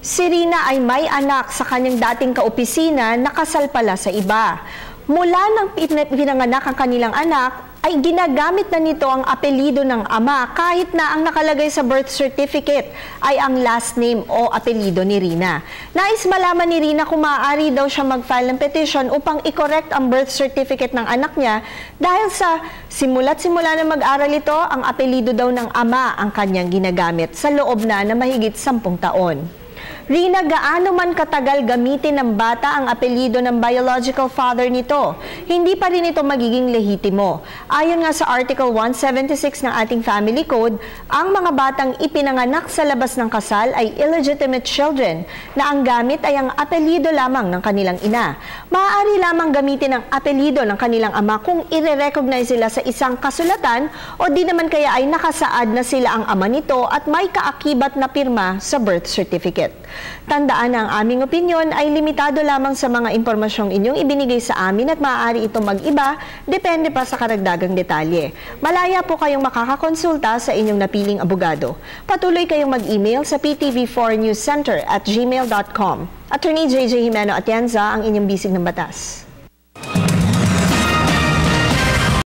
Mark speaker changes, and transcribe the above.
Speaker 1: Si Rina ay may anak sa kanyang dating kaopisina na kasal pala sa iba. Mula nang pinanganak ang kanilang anak, ay ginagamit na nito ang apelido ng ama kahit na ang nakalagay sa birth certificate ay ang last name o apelido ni Rina. Nais malaman ni Rina kung maaari daw siya mag-file ng petition upang i-correct ang birth certificate ng anak niya dahil sa simula na mag-aral ito, ang apelido daw ng ama ang kanyang ginagamit sa loob na mahigit 10 taon. Rina, gaano man katagal gamitin ng bata ang apelido ng biological father nito, hindi pa rin ito magiging lehitimo. Ayon nga sa Article 176 ng ating Family Code, ang mga batang ipinanganak sa labas ng kasal ay illegitimate children na ang gamit ay ang apelido lamang ng kanilang ina. Maaari lamang gamitin ang apelido ng kanilang ama kung ire-recognize sila sa isang kasulatan o di naman kaya ay nakasaad na sila ang ama nito at may kaakibat na pirma sa birth certificate. Tandaan na ang aming opinyon ay limitado lamang sa mga impormasyong inyong ibinigay sa amin at maaari ito mag-iba, depende pa sa karagdagang detalye. Malaya po kayong makakakonsulta sa inyong napiling abogado. Patuloy kayong mag-email sa ptv4newscenter@gmail.com. Attorney JJ Jimeno Atienza, ang inyong bisig ng batas.